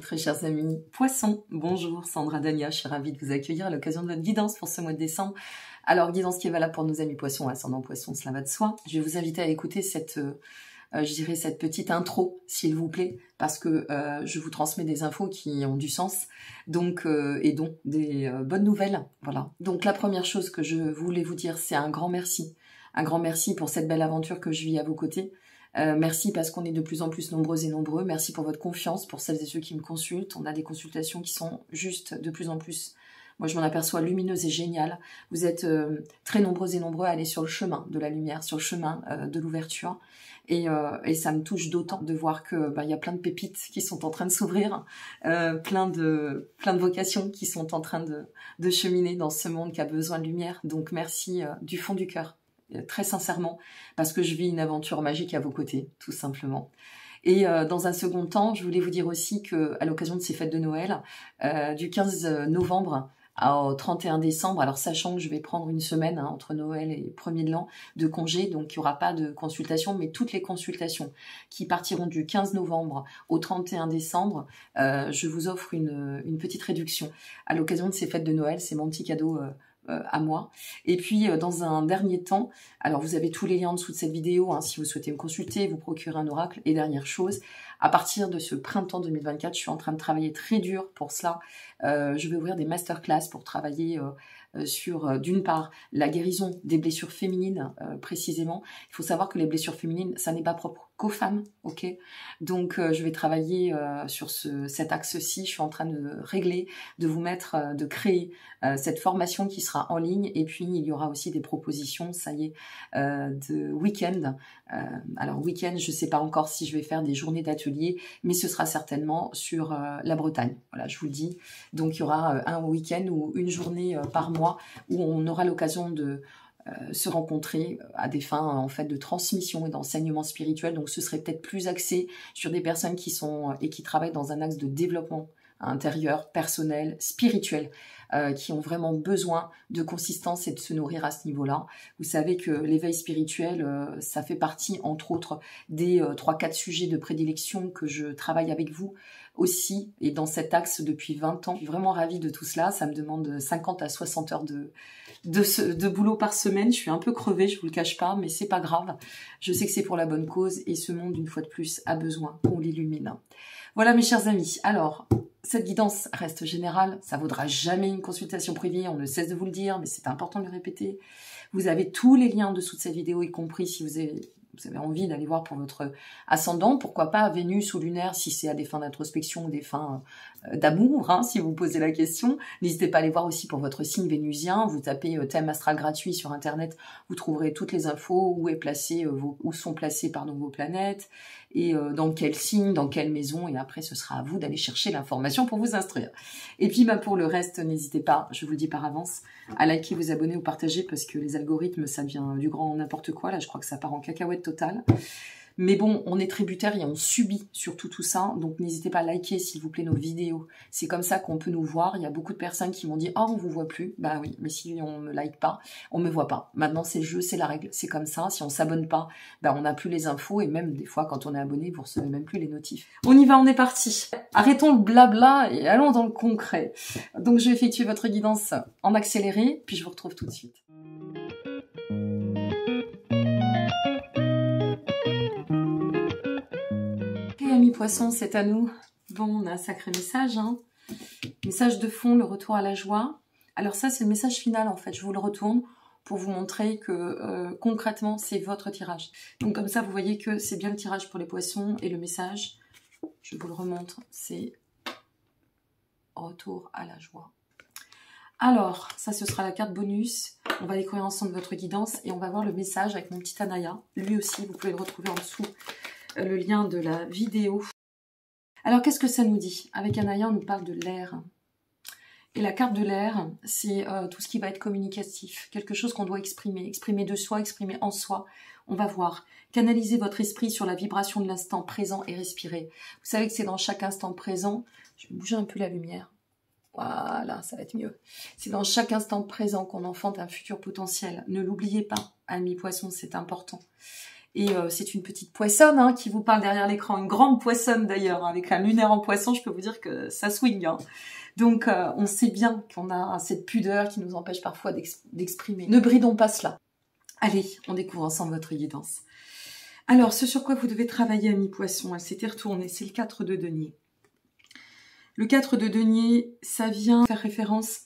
très chers amis poissons. Bonjour, Sandra Dania, je suis ravie de vous accueillir à l'occasion de votre guidance pour ce mois de décembre. Alors, guidance qui est valable pour nos amis poissons, ascendant poisson, cela va de soi. Je vais vous inviter à écouter cette petite intro, s'il vous plaît, parce que je vous transmets des infos qui ont du sens, donc et donc des bonnes nouvelles. Voilà. Donc la première chose que je voulais vous dire, c'est un grand merci. Un grand merci pour cette belle aventure que je vis à vos côtés. Merci parce qu'on est de plus en plus nombreux et nombreux. Merci pour votre confiance, pour celles et ceux qui me consultent. On a des consultations qui sont juste de plus en plus, moi je m'en aperçois, lumineuses et géniales. Vous êtes très nombreux et nombreux à aller sur le chemin de la lumière, sur le chemin de l'ouverture. Et ça me touche d'autant de voir que y a plein de pépites qui sont en train de s'ouvrir, plein de vocations qui sont en train de cheminer dans ce monde qui a besoin de lumière. Donc merci du fond du cœur. Très sincèrement, parce que je vis une aventure magique à vos côtés, tout simplement. Et dans un second temps, je voulais vous dire aussi que à l'occasion de ces fêtes de Noël, du 15 novembre au 31 décembre, alors sachant que je vais prendre une semaine entre Noël et 1er de l'an de congé, donc il n'y aura pas de consultation, mais toutes les consultations qui partiront du 15 novembre au 31 décembre, je vous offre une petite réduction. À l'occasion de ces fêtes de Noël, c'est mon petit cadeau à moi. Et puis dans un dernier temps, alors vous avez tous les liens en dessous de cette vidéo, si vous souhaitez me consulter, vous procurer un oracle. Et dernière chose, à partir de ce printemps 2024, je suis en train de travailler très dur pour cela. Je vais ouvrir des masterclass pour travailler sur, d'une part, la guérison des blessures féminines, précisément. Il faut savoir que les blessures féminines, ça n'est pas propre qu'aux femmes, ok? Donc, je vais travailler sur cet axe-ci. Je suis en train de régler, de vous mettre, de créer cette formation qui sera en ligne. Et puis, il y aura aussi des propositions, ça y est, de week-end. Alors, week-end, je ne sais pas encore si je vais faire des journées d'atelier, mais ce sera certainement sur la Bretagne. Voilà, je vous le dis. Donc, il y aura un week-end ou une journée par mois où on aura l'occasion de se rencontrer à des fins en fait de transmission et d'enseignement spirituel. Donc, ce serait peut-être plus axé sur des personnes qui sont et qui travaillent dans un axe de développement intérieur, personnel, spirituel, qui ont vraiment besoin de consistance et de se nourrir à ce niveau-là. Vous savez que l'éveil spirituel, ça fait partie, entre autres, des 3-4 sujets de prédilection que je travaille avec vous aussi, et dans cet axe depuis 20 ans. Je suis vraiment ravie de tout cela. Ça me demande 50 à 60 heures de boulot par semaine. Je suis un peu crevée, je vous le cache pas, mais c'est pas grave. Je sais que c'est pour la bonne cause, et ce monde, une fois de plus, a besoin qu'on l'illumine. Voilà mes chers amis. Alors, cette guidance reste générale, ça vaudra jamais une consultation privée, on ne cesse de vous le dire, mais c'est important de le répéter. Vous avez tous les liens en dessous de cette vidéo, y compris si vous avez envie d'aller voir pour votre ascendant, pourquoi pas Vénus ou lunaire si c'est à des fins d'introspection ou des fins d'amour, si vous posez la question. N'hésitez pas à aller voir aussi pour votre signe vénusien. Vous tapez thème astral gratuit sur internet, vous trouverez toutes les infos, où sont placées vos planètes, et dans quel signe, dans quelle maison, et après ce sera à vous d'aller chercher l'information pour vous instruire. Et puis pour le reste, n'hésitez pas, je vous le dis par avance, à liker, vous abonner ou partager, parce que les algorithmes, ça devient du grand n'importe quoi. Là, je crois que ça part en cacahuète totale. Mais bon, on est tributaire et on subit surtout tout ça. Donc, n'hésitez pas à liker, s'il vous plaît, nos vidéos. C'est comme ça qu'on peut nous voir. Il y a beaucoup de personnes qui m'ont dit « Oh, on vous voit plus ». Bah oui, mais si on me like pas, on me voit pas. Maintenant, c'est le jeu, c'est la règle. C'est comme ça. Si on s'abonne pas, on n'a plus les infos. Et même des fois, quand on est abonné, vous recevez même plus les notifs. On y va, on est parti. Arrêtons le blabla et allons dans le concret. Donc, je vais effectuer votre guidance en accéléré, puis je vous retrouve tout de suite. Amis poissons, c'est à nous. Bon, on a un sacré message, Message de fond, le retour à la joie. Alors ça, c'est le message final, en fait. Je vous le retourne pour vous montrer que concrètement, c'est votre tirage. Donc comme ça, vous voyez que c'est bien le tirage pour les poissons, et le message, je vous le remontre, c'est retour à la joie. Alors, ça, ce sera la carte bonus. On va découvrir ensemble votre guidance, et on va voir le message avec mon petit Anaya. Lui aussi, vous pouvez le retrouver en dessous, le lien de la vidéo. Alors, qu'est-ce que ça nous dit? Avec Anaya, on nous parle de l'air. Et la carte de l'air, c'est tout ce qui va être communicatif. Quelque chose qu'on doit exprimer. Exprimer de soi, exprimer en soi. On va voir. Canaliser votre esprit sur la vibration de l'instant présent et respirer. Vous savez que c'est dans chaque instant présent. Je vais bouger un peu la lumière. Voilà, ça va être mieux. C'est dans chaque instant présent qu'on enfante un futur potentiel. Ne l'oubliez pas, amis poissons, c'est important. Et c'est une petite poissonne hein, qui vous parle derrière l'écran, une grande poissonne d'ailleurs, hein, avec un lunaire en poisson, je peux vous dire que ça swing. Hein. Donc on sait bien qu'on a cette pudeur qui nous empêche parfois d'exprimer. Ne bridons pas cela. Allez, on découvre ensemble votre guidance. Alors, ce sur quoi vous devez travailler, ami poisson, elle s'était retournée, c'est le 4 de denier. Le 4 de denier, ça vient faire référence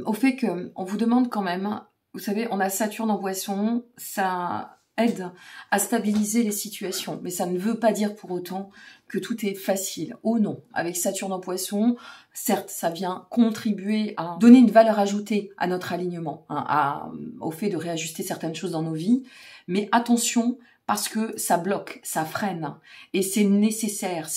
au fait qu'on vous demande quand même, vous savez, on a Saturne en poisson, ça aide à stabiliser les situations, mais ça ne veut pas dire pour autant que tout est facile. Oh non, avec Saturne en poisson, certes, ça vient contribuer à donner une valeur ajoutée à notre alignement, hein, au fait de réajuster certaines choses dans nos vies, mais attention, parce que ça bloque, ça freine, et c'est nécessaire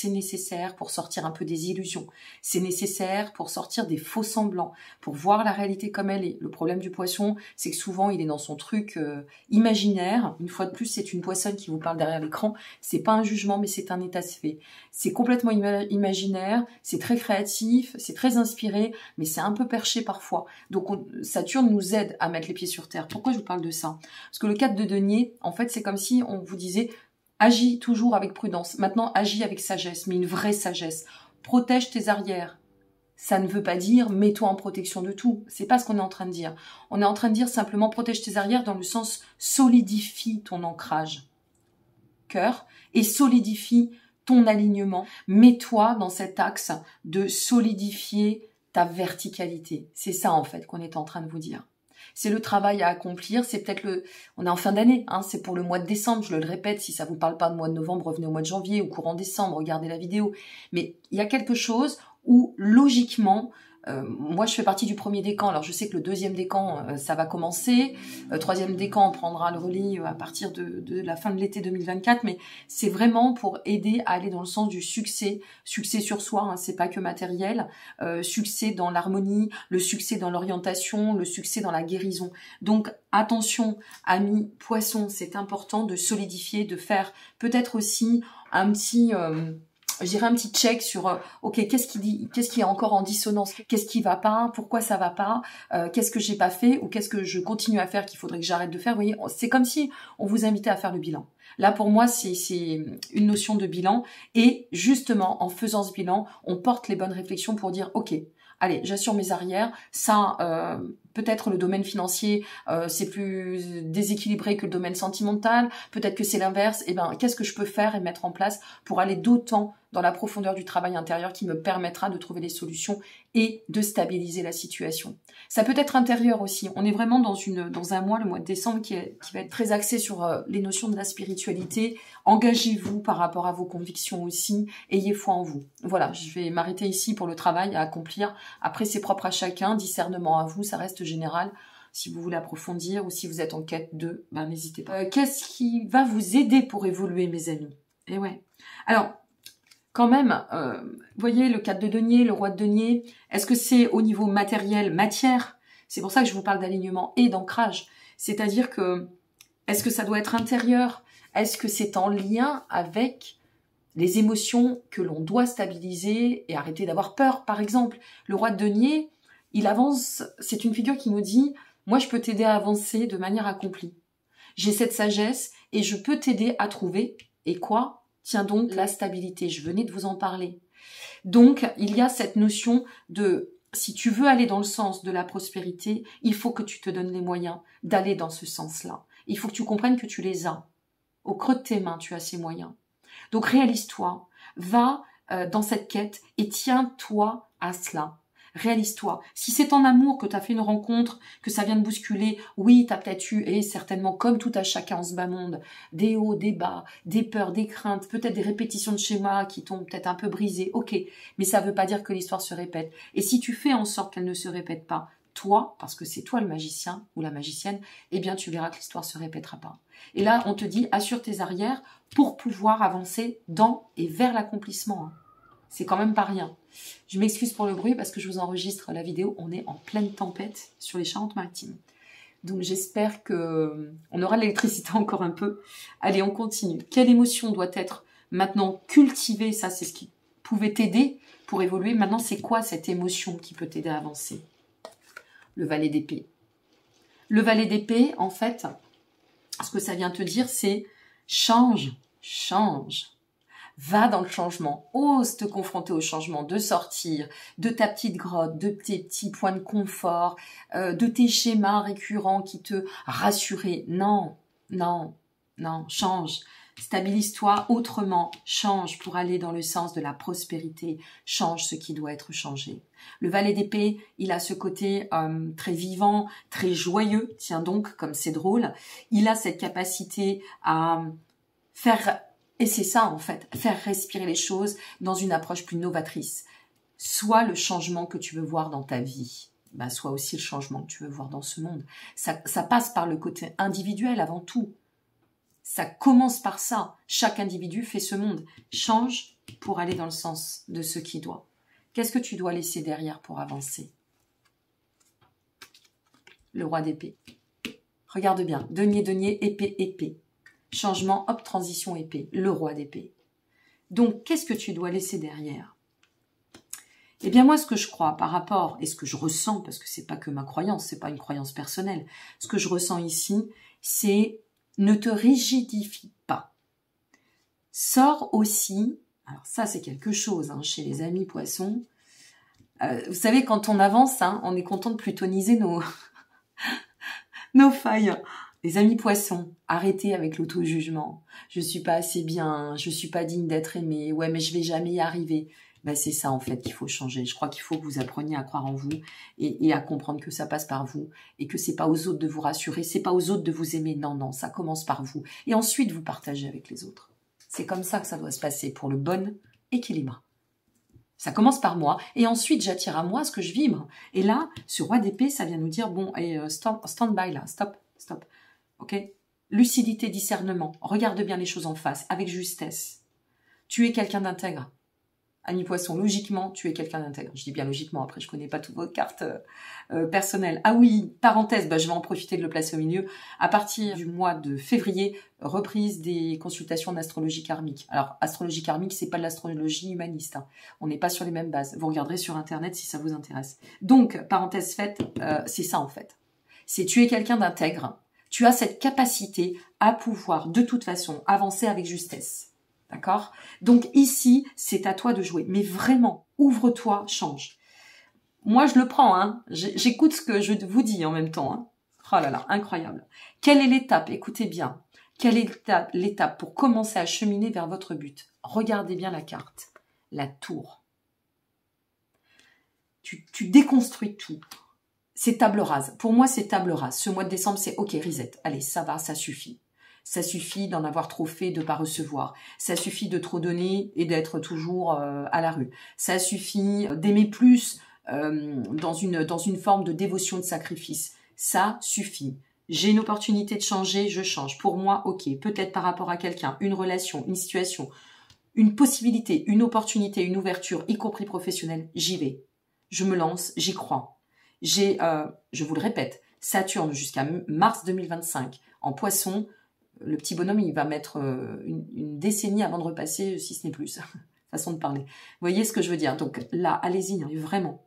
pour sortir un peu des illusions, c'est nécessaire pour sortir des faux semblants, pour voir la réalité comme elle est. Le problème du poisson, c'est que souvent il est dans son truc imaginaire. Une fois de plus, c'est une poissonne qui vous parle derrière l'écran, c'est pas un jugement, mais c'est un état de fait. C'est complètement imaginaire, c'est très créatif, c'est très inspiré, mais c'est un peu perché parfois. Donc Saturne nous aide à mettre les pieds sur terre. Pourquoi je vous parle de ça? Parce que le 4 de denier, en fait, c'est comme si on vous disait agis toujours avec prudence. Maintenant, agis avec sagesse, mais une vraie sagesse. Protège tes arrières. Ça ne veut pas dire mets-toi en protection de tout. C'est pas ce qu'on est en train de dire. On est en train de dire simplement protège tes arrières dans le sens solidifie ton ancrage cœur et solidifie ton alignement. Mets-toi dans cet axe de solidifier ta verticalité. C'est ça en fait qu'on est en train de vous dire. C'est le travail à accomplir, c'est peut-être on est en fin d'année, hein, c'est pour le mois de décembre, je le répète, si ça vous parle pas de mois de novembre, revenez au mois de janvier, au courant décembre, regardez la vidéo. Mais il y a quelque chose où, logiquement, moi je fais partie du premier décan, alors je sais que le deuxième décan, ça va commencer, troisième décan, on prendra le relais à partir de la fin de l'été 2024, mais c'est vraiment pour aider à aller dans le sens du succès sur soi, hein, c'est pas que matériel, succès dans l'harmonie, le succès dans l'orientation, le succès dans la guérison. Donc attention, amis poissons, c'est important de solidifier, de faire peut-être aussi un petit... je dirais un petit check sur ok, qu'est-ce qui est encore en dissonance, qu'est-ce qui va pas, pourquoi ça va pas, qu'est-ce que j'ai pas fait ou qu'est-ce que je continue à faire qu'il faudrait que j'arrête de faire. Vous voyez, c'est comme si on vous invitait à faire le bilan. Là pour moi c'est une notion de bilan et justement en faisant ce bilan on porte les bonnes réflexions pour dire ok, allez, j'assure mes arrières, ça peut-être le domaine financier c'est plus déséquilibré que le domaine sentimental, peut-être que c'est l'inverse, et ben qu'est-ce que je peux faire et mettre en place pour aller d'autant dans la profondeur du travail intérieur qui me permettra de trouver des solutions et de stabiliser la situation. Ça peut être intérieur aussi, on est vraiment dans un mois, le mois de décembre, qui va être très axé sur les notions de la spiritualité. Engagez-vous par rapport à vos convictions aussi, ayez foi en vous. Voilà, je vais m'arrêter ici pour le travail à accomplir. Après, c'est propre à chacun, discernement à vous, ça reste général. Si vous voulez approfondir ou si vous êtes en quête de, ben n'hésitez pas. Qu'est-ce qui va vous aider pour évoluer, mes amis? Eh ouais. Alors, quand même, voyez, le 4 de denier, le roi de denier, est-ce que c'est au niveau matériel, matière? C'est pour ça que je vous parle d'alignement et d'ancrage. C'est-à-dire que, est-ce que ça doit être intérieur? Est-ce que c'est en lien avec les émotions que l'on doit stabiliser et arrêter d'avoir peur? Par exemple, le roi de denier, il avance, c'est une figure qui nous dit « Moi, je peux t'aider à avancer de manière accomplie. J'ai cette sagesse et je peux t'aider à trouver. Et quoi? Tiens donc, la stabilité. Je venais de vous en parler. » Donc, il y a cette notion de si tu veux aller dans le sens de la prospérité, il faut que tu te donnes les moyens d'aller dans ce sens-là. Il faut que tu comprennes que tu les as. Au creux de tes mains, tu as ces moyens. Donc, réalise-toi. Va dans cette quête et tiens-toi à cela. Réalise-toi. Si c'est en amour que tu as fait une rencontre, que ça vient de bousculer, oui, tu as peut-être eu, et certainement comme tout à chacun en ce bas monde, des hauts, des bas, des peurs, des craintes, peut-être des répétitions de schémas qui t'ont peut-être un peu brisé, ok, mais ça ne veut pas dire que l'histoire se répète. Et si tu fais en sorte qu'elle ne se répète pas, toi, parce que c'est toi le magicien ou la magicienne, eh bien tu verras que l'histoire ne se répétera pas. Et là, on te dit, assure tes arrières pour pouvoir avancer dans et vers l'accomplissement. Hein. C'est quand même pas rien. Je m'excuse pour le bruit parce que je vous enregistre la vidéo. On est en pleine tempête sur les Charentes-Maritimes. Donc j'espère que on aura de l'électricité encore un peu. Allez, on continue. Quelle émotion doit être maintenant cultivée? Ça, c'est ce qui pouvait t'aider pour évoluer. Maintenant, c'est quoi cette émotion qui peut t'aider à avancer? Le valet d'épée. Le valet d'épée, en fait, ce que ça vient te dire, c'est Change, change. Va dans le changement, ose te confronter au changement, de sortir de ta petite grotte, de tes petits points de confort, de tes schémas récurrents qui te rassuraient. Non, non, non, change. Stabilise-toi autrement, change pour aller dans le sens de la prospérité, change ce qui doit être changé. Le valet d'épée, il a ce côté très vivant, très joyeux, tiens donc, comme c'est drôle. Il a cette capacité à faire... Et c'est ça, en fait, faire respirer les choses dans une approche plus novatrice. Soit le changement que tu veux voir dans ta vie, ben, soit aussi le changement que tu veux voir dans ce monde. Ça passe par le côté individuel avant tout. Ça commence par ça. Chaque individu fait ce monde. Change pour aller dans le sens de ce qui doit. Qu'est-ce que tu dois laisser derrière pour avancer? Le roi d'épée. Regarde bien. Denier, denier, épée, épée. Changement, hop, transition, épée. Le roi d'épée. Donc, qu'est-ce que tu dois laisser derrière? Eh bien, moi, ce que je crois par rapport, et ce que je ressens, parce que c'est pas que ma croyance, c'est pas une croyance personnelle, ce que je ressens ici, c'est ne te rigidifie pas. Sors aussi, alors ça, c'est quelque chose, hein, chez les amis poissons. Vous savez, quand on avance, hein, on est content de plutoniser nos, nos failles. Les amis poissons, arrêtez avec l'auto-jugement. Je suis pas assez bien, je suis pas digne d'être aimée, ouais, mais je vais jamais y arriver. Ben, c'est ça, en fait, qu'il faut changer. Je crois qu'il faut que vous appreniez à croire en vous et à comprendre que ça passe par vous et que c'est pas aux autres de vous rassurer, c'est pas aux autres de vous aimer. Non, non, ça commence par vous. Et ensuite, vous partagez avec les autres. C'est comme ça que ça doit se passer pour le bon équilibre. Ça commence par moi et ensuite, j'attire à moi ce que je vibre. Et là, ce roi d'épée, ça vient nous dire, bon, et stand by là, stop, stop. Ok, lucidité, discernement. Regarde bien les choses en face, avec justesse. Tu es quelqu'un d'intègre. Ami poisson, logiquement, tu es quelqu'un d'intègre. Je dis bien logiquement, après je connais pas toutes vos cartes personnelles. Ah oui, parenthèse, bah, je vais en profiter de le placer au milieu. À partir du mois de février, reprise des consultations d'astrologie karmique. Alors, astrologie karmique, c'est pas de l'astrologie humaniste. Hein. On n'est pas sur les mêmes bases. Vous regarderez sur Internet si ça vous intéresse. Donc, parenthèse faite, c'est ça en fait. C'est tu es quelqu'un d'intègre. Tu as cette capacité à pouvoir, de toute façon, avancer avec justesse. D'accord? Donc ici, c'est à toi de jouer. Mais vraiment, ouvre-toi, change. Moi, je le prends. Hein. J'écoute ce que je vous dis en même temps. Hein. Oh là là, incroyable. Quelle est l'étape? Écoutez bien. Quelle est l'étape pour commencer à cheminer vers votre but? Regardez bien la carte. La tour. Tu déconstruis tout. C'est table rase. Pour moi, c'est table rase. Ce mois de décembre, c'est OK, reset. Allez, ça va, ça suffit. Ça suffit d'en avoir trop fait, de ne pas recevoir. Ça suffit de trop donner et d'être toujours à la rue. Ça suffit d'aimer plus dans une forme de dévotion, de sacrifice. Ça suffit. J'ai une opportunité de changer, je change. Pour moi, OK. Peut-être par rapport à quelqu'un, une relation, une situation, une possibilité, une opportunité, une ouverture, y compris professionnelle, j'y vais. Je me lance, j'y crois. J'ai, je vous le répète, Saturne jusqu'à mars 2025 en Poisson. Le petit bonhomme, il va mettre une décennie avant de repasser, si ce n'est plus. Façon de parler. Vous voyez ce que je veux dire? Donc là, allez-y, hein, vraiment.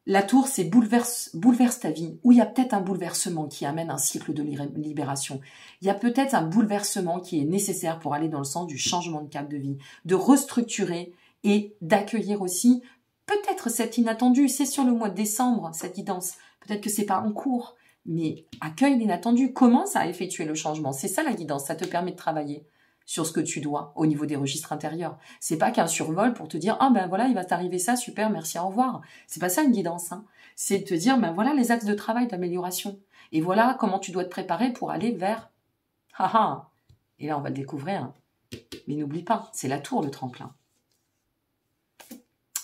La tour, c'est bouleverse ta vie. Ou il y a peut-être un bouleversement qui amène un cycle de libération. Il y a peut-être un bouleversement qui est nécessaire pour aller dans le sens du changement de cap de vie, de restructurer et d'accueillir aussi peut-être cet inattendu. C'est sur le mois de décembre, cette guidance. Peut-être que c'est pas en cours. Mais accueille l'inattendu, commence à effectuer le changement. C'est ça la guidance, ça te permet de travailler sur ce que tu dois au niveau des registres intérieurs. C'est pas qu'un survol pour te dire « Ah ben voilà, il va t'arriver ça, super, merci, au revoir ». C'est pas ça une guidance. Hein. C'est de te dire « Ben voilà les axes de travail d'amélioration. Et voilà comment tu dois te préparer pour aller vers… » Haha. Et là, on va le découvrir. Hein. Mais n'oublie pas, c'est la tour, le tremplin.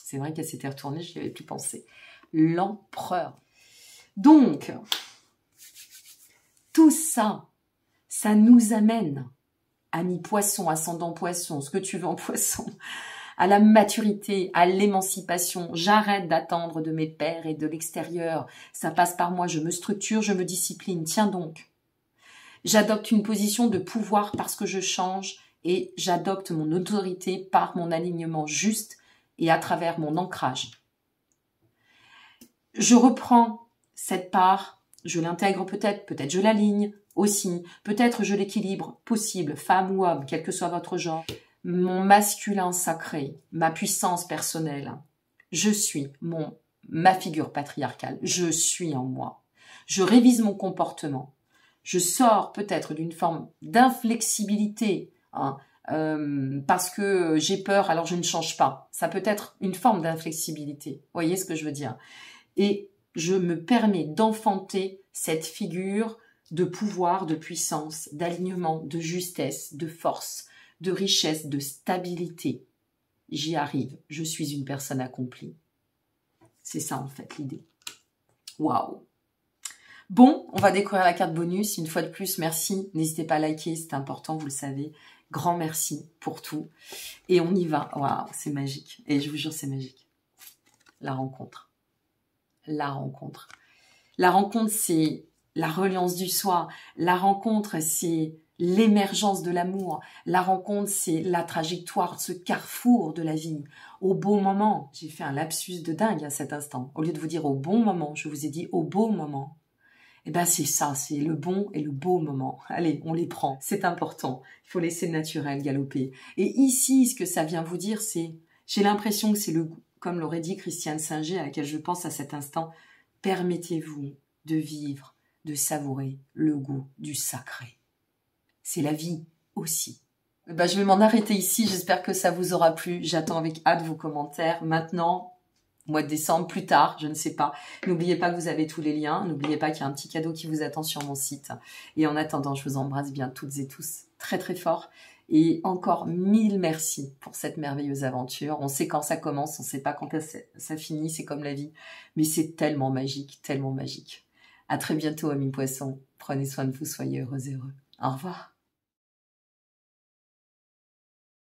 C'est vrai qu'elle s'était retournée, je n'y avais plus pensé. L'empereur. Donc… tout ça, ça nous amène, amis poissons, ascendant poisson, ce que tu veux en poisson, à la maturité, à l'émancipation. J'arrête d'attendre de mes pairs et de l'extérieur. Ça passe par moi, je me structure, je me discipline. Tiens donc. J'adopte une position de pouvoir parce que je change et j'adopte mon autorité par mon alignement juste et à travers mon ancrage. Je reprends cette part. Je l'intègre peut-être je l'aligne, aussi. Peut-être je l'équilibre possible, femme ou homme, quel que soit votre genre. Mon masculin sacré, ma puissance personnelle. Je suis ma figure patriarcale. Je suis en moi. Je révise mon comportement. Je sors peut-être d'une forme d'inflexibilité, hein, parce que j'ai peur, alors je ne change pas. Ça peut être une forme d'inflexibilité. Vous voyez ce que je veux dire? Et je me permets d'enfanter cette figure de pouvoir, de puissance, d'alignement, de justesse, de force, de richesse, de stabilité. J'y arrive. Je suis une personne accomplie. C'est ça en fait l'idée. Waouh! Bon, on va découvrir la carte bonus. Une fois de plus, merci. N'hésitez pas à liker, c'est important, vous le savez. Grand merci pour tout. Et on y va. Waouh, c'est magique. Et je vous jure, c'est magique. La rencontre. La rencontre. La rencontre, c'est la reliance du soi. La rencontre, c'est l'émergence de l'amour. La rencontre, c'est la trajectoire, ce carrefour de la vie. Au beau moment. J'ai fait un lapsus de dingue à cet instant. Au lieu de vous dire au bon moment, je vous ai dit au beau moment. Eh ben c'est ça, c'est le bon et le beau moment. Allez, on les prend, c'est important. Il faut laisser le naturel galoper. Et ici, ce que ça vient vous dire, c'est, j'ai l'impression que c'est le goût, comme l'aurait dit Christiane Singer, à laquelle je pense à cet instant, permettez-vous de vivre, de savourer le goût du sacré. C'est la vie aussi. Ben, je vais m'en arrêter ici, j'espère que ça vous aura plu. J'attends avec hâte vos commentaires. Maintenant, mois de décembre, plus tard, je ne sais pas. N'oubliez pas que vous avez tous les liens. N'oubliez pas qu'il y a un petit cadeau qui vous attend sur mon site. Et en attendant, je vous embrasse bien toutes et tous très très fort. Et encore 1000 merci pour cette merveilleuse aventure. On sait quand ça commence, on ne sait pas quand ça finit, c'est comme la vie. Mais c'est tellement magique, tellement magique. À très bientôt, amis poissons. Prenez soin de vous, soyez heureux et heureux. Au revoir.